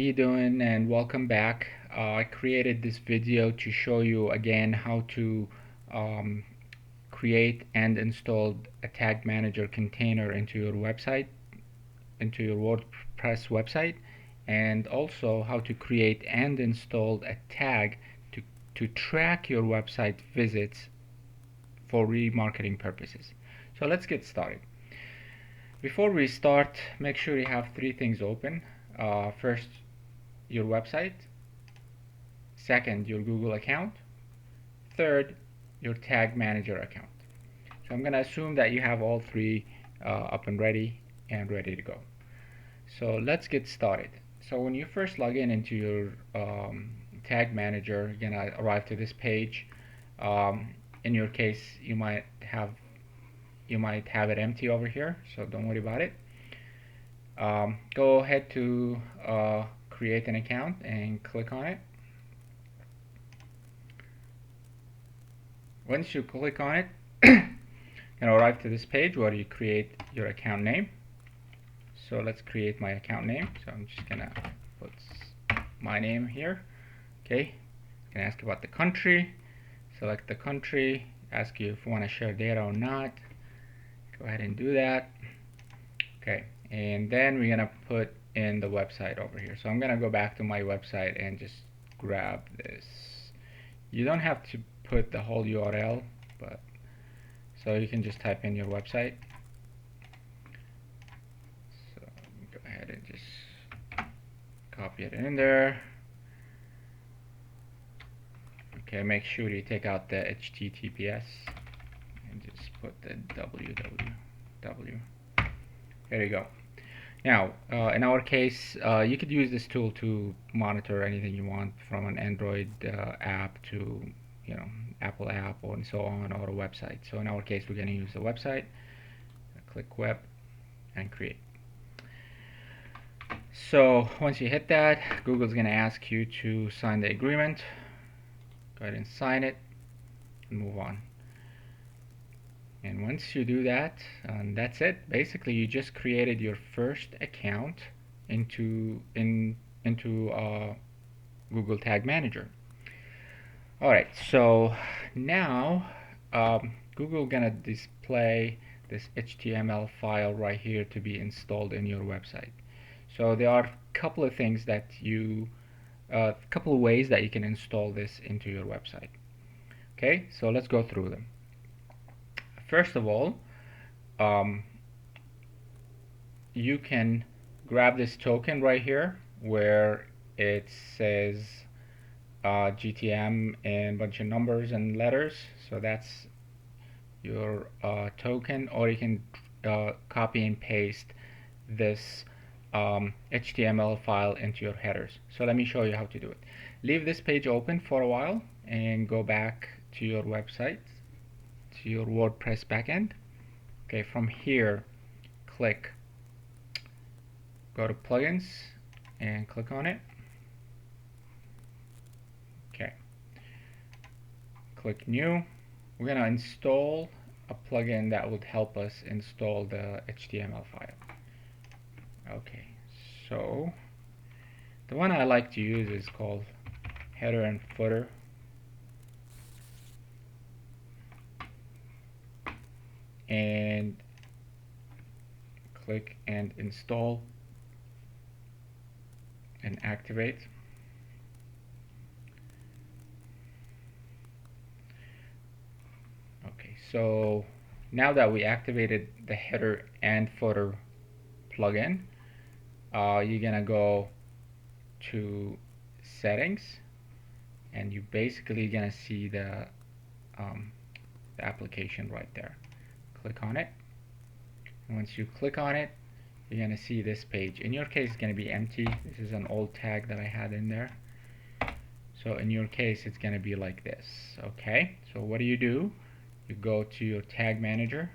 How you doing, and welcome back. I created this video to show you again how to um, create and install a tag manager container into your website, into your WordPress website, and also how to create and install a tag to track your website visits for remarketing purposes. So let's get started. Before we start, make sure you have three things open. First, your website. Second, your Google account. Third, your tag manager account. So I'm going to assume that you have all three up and ready to go. So let's get started. So when you first log in into your tag manager, you're going to arrive to this page. In your case, you might have it empty over here, so don't worry about it. Go ahead to create an account and click on it. Once you click on it, you're gonna arrive to this page where you create your account name. So let's create my account name. So I'm just gonna put my name here. Okay, it's gonna ask about the country. Select the country, ask you if you want to share data or not. Go ahead and do that. Okay, and then we're gonna put in the website over here. So I'm gonna go back to my website and just grab this. You don't have to put the whole URL, but so you can just type in your website. So go ahead and just copy it in there. Okay, make sure you take out the HTTPS and just put the www. There you go. Now, in our case, you could use this tool to monitor anything you want, from an Android app to, Apple app and so on, or a website. So in our case, we're going to use the website. Click web and create. So once you hit that, Google's going to ask you to sign the agreement. Go ahead and sign it and move on. And once you do that, that's it. Basically, you just created your first account into Google Tag Manager. All right, so now Google gonna display this HTML file right here to be installed in your website. So there are a couple of things that a couple of ways that you can install this into your website. Okay, so let's go through them. First of all, you can grab this token right here where it says GTM and a bunch of numbers and letters. So that's your token, or you can copy and paste this HTML file into your headers. So let me show you how to do it. Leave this page open for a while and go back to your website, to your WordPress backend. Okay, from here, go to plugins and click on it. Okay, click new. We're gonna install a plugin that would help us install the HTML file. Okay, so the one I like to use is called header and footer. And click and install and activate. Okay, so now that we activated the header and footer plugin, you're gonna go to settings, and you basically gonna see the application right there. Click on it, and once you click on it, you're gonna see this page. In your case, it's gonna be empty. This is an old tag that I had in there. So in your case, it's gonna be like this. Okay, so what do? You go to your tag manager,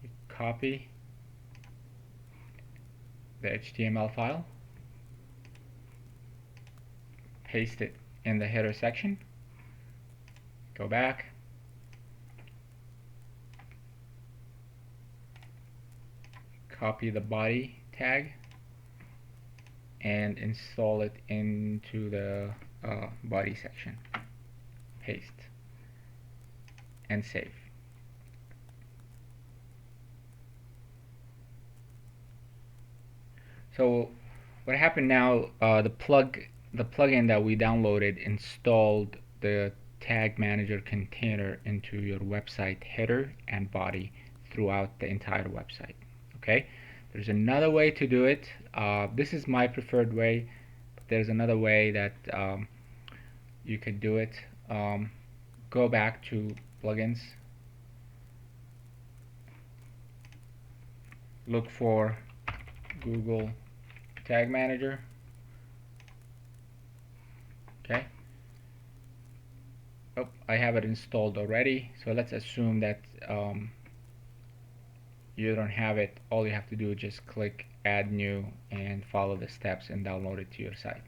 you copy the HTML file, paste it in the header section, go back, copy the body tag, and install it into the body section. Paste and save. So what happened now, the plugin that we downloaded installed the tag manager container into your website header and body throughout the entire website. Okay, there's another way to do it. This is my preferred way, but there's another way that you could do it. Go back to plugins, look for Google Tag Manager. Okay. Oh, I have it installed already. So let's assume that you don't have it. All you have to do is just click Add New and follow the steps and download it to your site.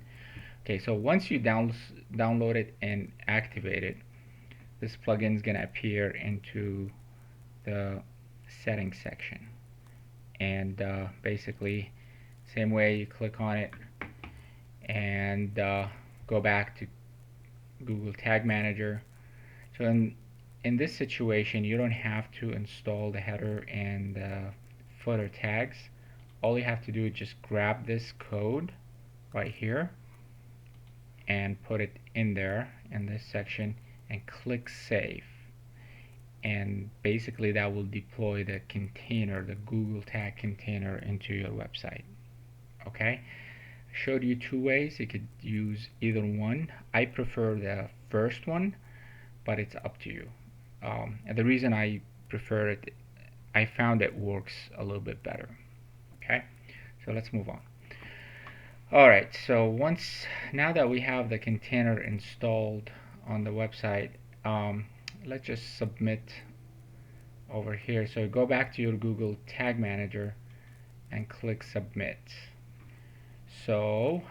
Okay, so once you download it and activate it, this plugin is going to appear into the settings section. And basically, same way you click on it and go back to Google Tag Manager. So in this situation, you don't have to install the header and footer tags. All you have to do is just grab this code right here and put it in there in this section and click Save. And basically that will deploy the container, the Google Tag container, into your website. Okay? I showed you two ways. You could use either one. I prefer the first one, but it's up to you. And the reason I prefer it, I found it works a little bit better. Okay, so let's move on. Alright, so now that we have the container installed on the website, let's just submit over here. So go back to your Google Tag Manager and click Submit. So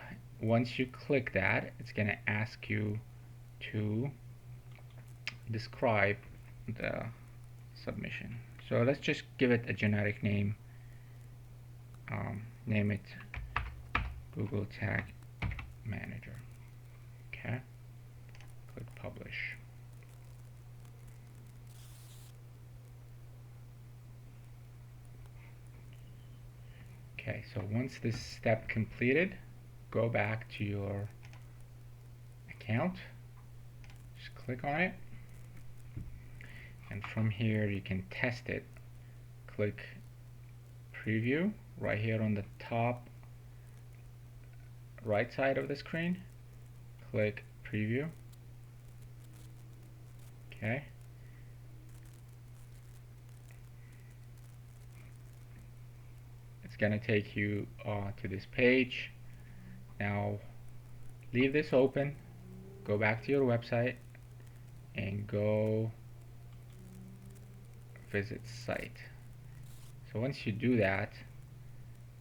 once you click that, it's going to ask you to describe the submission. So let's just give it a generic name. Name it Google Tag Manager. Okay. Click Publish. Okay, so once this step completed, go back to your account. Just click on it. And from here you can test it. Click Preview right here on the top right side of the screen. Click Preview. Okay. It's going to take you to this page. Now leave this open, go back to your website and go visit site. So once you do that,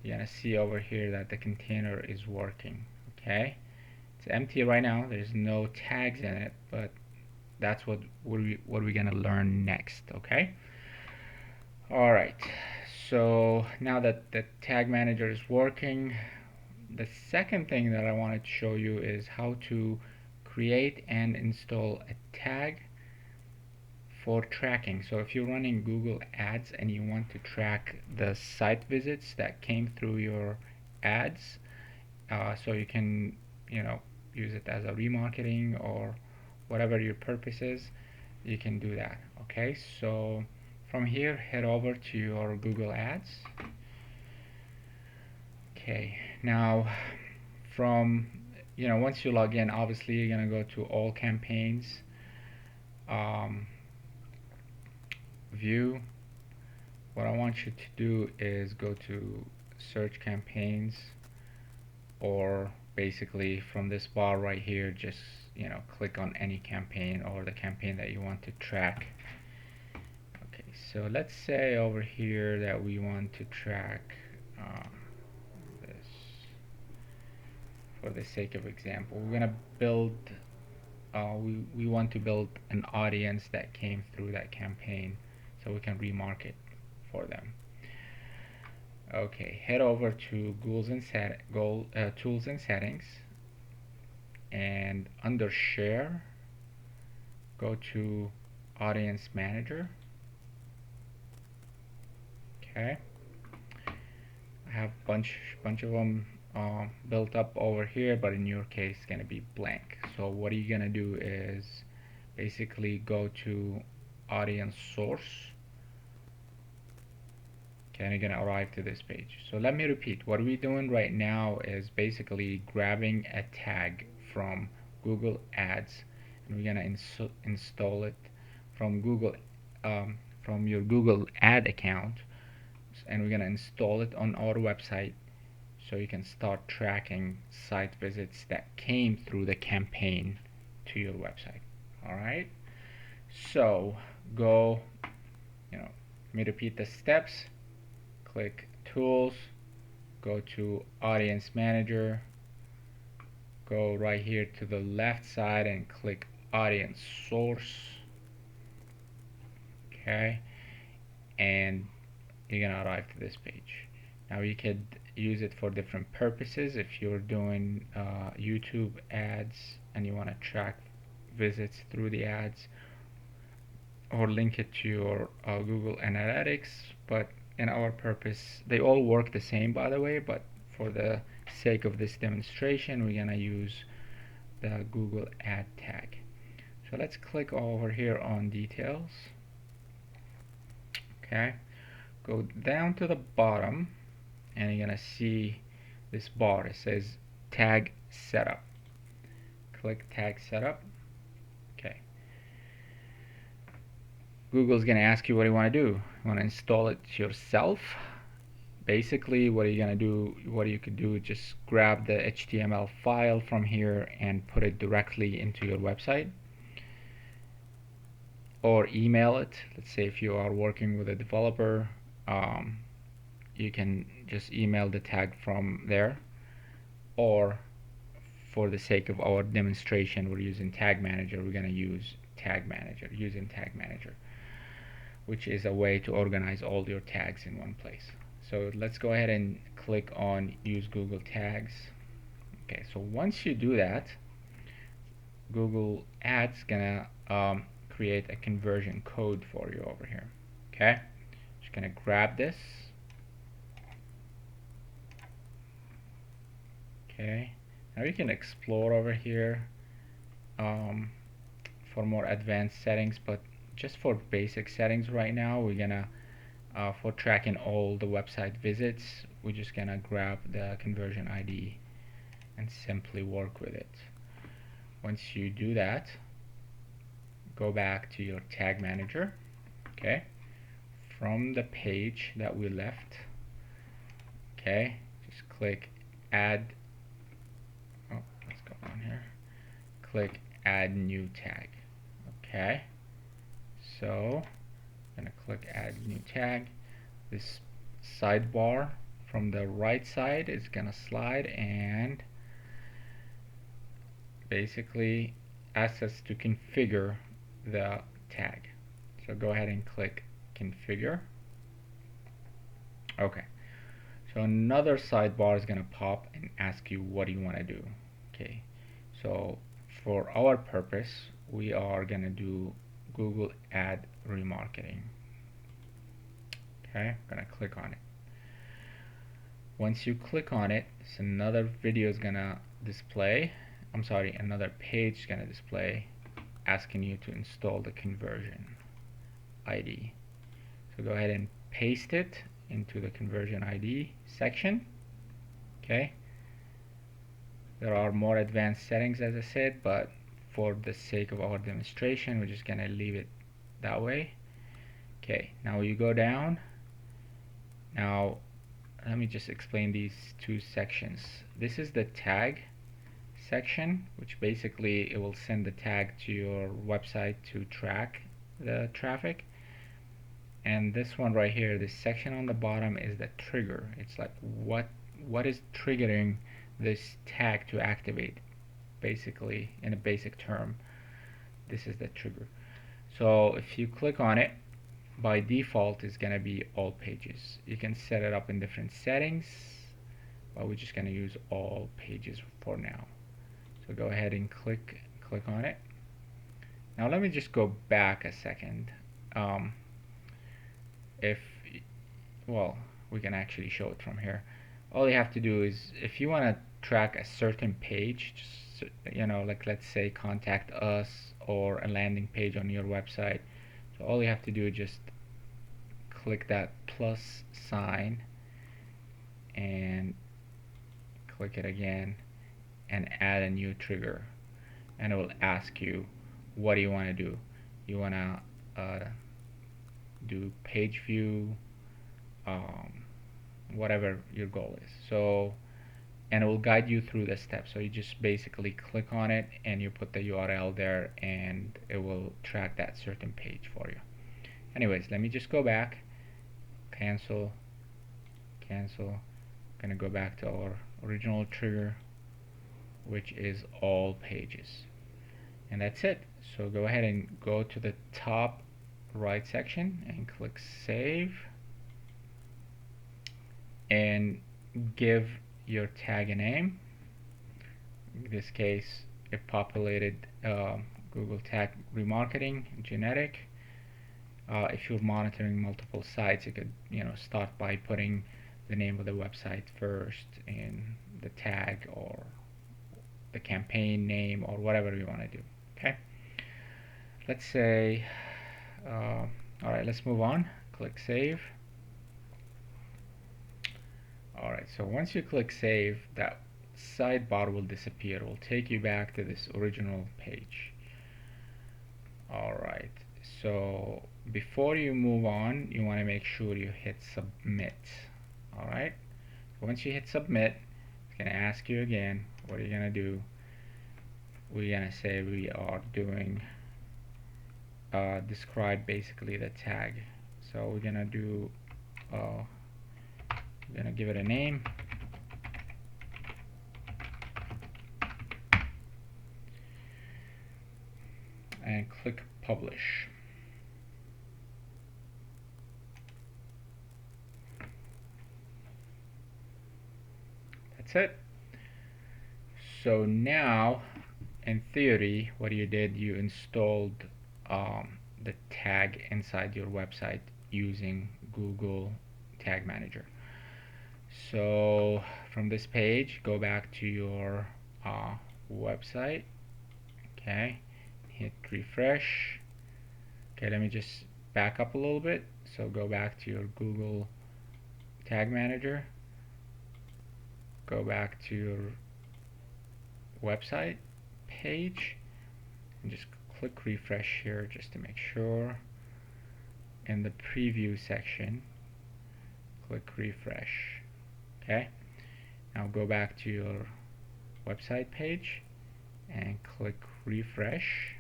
you're gonna see over here that the container is working. Okay, it's empty right now, there's no tags in it, but that's what we're gonna learn next. Okay, alright, so now that the tag manager is working, the second thing that I wanted to show you is how to create and install a tag for tracking. So if you're running Google Ads and you want to track the site visits that came through your ads, so you can use it as a remarketing or whatever your purpose is, you can do that. Okay, so from here head over to your Google Ads. Okay, now from once you log in, obviously you're gonna go to all campaigns, view. What I want you to do is go to search campaigns, or basically from this bar right here, just click on any campaign or the campaign that you want to track. Okay, so let's say over here that we want to track this. For the sake of example, we're gonna build we want to build an audience that came through that campaign so we can remarket for them. Okay, head over to Tools and Settings, and under Share, go to Audience Manager. Okay, I have bunch of them built up over here, but in your case it's gonna be blank. So what you're gonna do is basically go to Audience Source. Okay, and you're gonna arrive to this page. So let me repeat. What we're doing right now is basically grabbing a tag from Google Ads, and we're gonna install it from from your Google Ad account, and we're gonna install it on our website so you can start tracking site visits that came through the campaign to your website. All right. So go. Let me repeat the steps. Click Tools, go to Audience Manager, go right here to the left side and click Audience Source. Okay, and you're gonna arrive to this page. Now you could use it for different purposes. If you're doing YouTube ads and you want to track visits through the ads, or link it to your Google Analytics, but in our purpose, they all work the same, by the way, but for the sake of this demonstration, we're gonna use the Google Ad tag. So let's click over here on Details. Okay, go down to the bottom, and you're gonna see this bar. It says Tag Setup. Click Tag Setup. Okay. Google's gonna ask you what you want to do. You want to install it yourself. Basically, what you could do, just grab the HTML file from here and put it directly into your website, or email it. Let's say if you are working with a developer, you can just email the tag from there, or for the sake of our demonstration, we're using Tag Manager. We're going to use Tag Manager, which is a way to organize all your tags in one place. So let's go ahead and click on Use Google Tags. Okay, so once you do that, Google Ads gonna create a conversion code for you over here. Okay, just gonna grab this. Okay, now you can explore over here for more advanced settings, but just for basic settings right now, we're gonna for tracking all the website visits, we're just gonna grab the conversion ID and simply work with it. Once you do that, go back to your tag manager. Okay, from the page that we left, okay, just click add. Oh, let's go on here. Click add new tag. Okay, so I'm gonna click add new tag. This sidebar from the right side is gonna slide and basically asks us to configure the tag. So go ahead and click configure. Okay, so another sidebar is gonna pop and ask you what do you want to do. Okay, so for our purpose, we are gonna do Google Ad Remarketing. Okay, I'm gonna click on it. Once you click on it, another video is gonna display. Another page is gonna display asking you to install the conversion ID. So go ahead and paste it into the conversion ID section. Okay. There are more advanced settings, as I said, but for the sake of our demonstration, we're just gonna leave it that way. Okay, now you go down. Now let me just explain these two sections. This is the tag section, which basically it will send the tag to your website to track the traffic. And this one right here, this section on the bottom, is the trigger. It's like what is triggering this tag to activate, basically, in a basic term. This is the trigger. So if you click on it, by default is going to be all pages. You can set it up in different settings, but we're just going to use all pages for now. So go ahead and click on it. Now let me just go back a second. If well, we can actually show it from here. All you have to do is, if you want to track a certain page, just, like let's say contact us or a landing page on your website, so all you have to do is just click that plus sign and click it again and add a new trigger, and it will ask you, what do you want to do? You want to do page view, whatever your goal is. So, and it will guide you through the steps. So you just basically click on it and you put the URL there, and it will track that certain page for you. Anyways, let me just go back, cancel. I'm gonna go back to our original trigger, which is all pages, and that's it. So go ahead and go to the top right section and click save, and give your tag a name. In this case, it populated Google tag remarketing genetic. If you're monitoring multiple sites, you could start by putting the name of the website first in the tag, or the campaign name, or whatever you want to do. Okay, let's say alright, let's move on. Click save. Alright, so once you click save, that sidebar will disappear. It will take you back to this original page. Alright, so before you move on, you want to make sure you hit submit. Alright, once you hit submit, it's going to ask you again, what are you going to do? We're going to say we are doing describe basically the tag. So we're going to do we're going to give it a name, and click publish. That's it. So now, in theory, what you did, you installed the tag inside your website using Google Tag Manager. So from this page, go back to your website. Okay, hit refresh. Okay, let me just back up a little bit. So go back to your Google Tag Manager, go back to your website page, and just click refresh here just to make sure. In the preview section, click refresh. Okay, now go back to your website page and click refresh,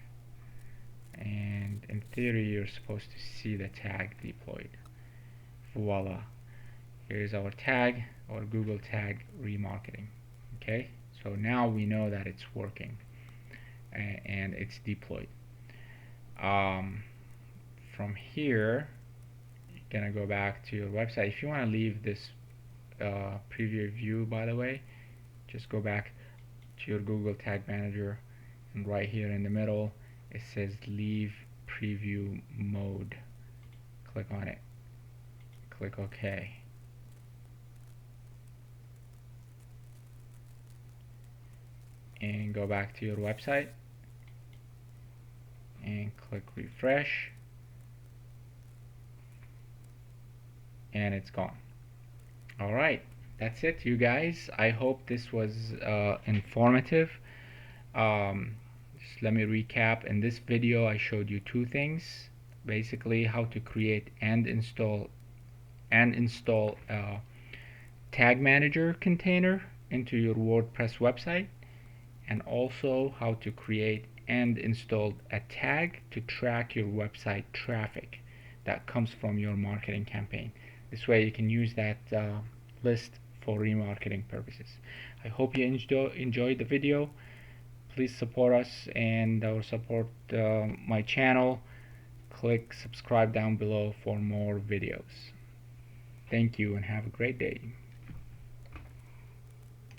and in theory you're supposed to see the tag deployed. Voila, here's our tag, our Google tag remarketing. Okay, so now we know that it's working and it's deployed. From here, you're gonna go back to your website. If you want to leave this preview view, by the way, just go back to your Google Tag Manager, and right here in the middle it says leave preview mode. Click on it, click OK, and go back to your website and click refresh, and it's gone. Alright, that's it, you guys. I hope this was informative. Just let me recap. In this video I showed you two things, basically how to create and install a tag manager container into your WordPress website, and also how to create and install a tag to track your website traffic that comes from your marketing campaign. This way you can use that list for remarketing purposes. I hope you enjoyed the video. Please support us and support my channel. click subscribe down below for more videos. Thank you and have a great day.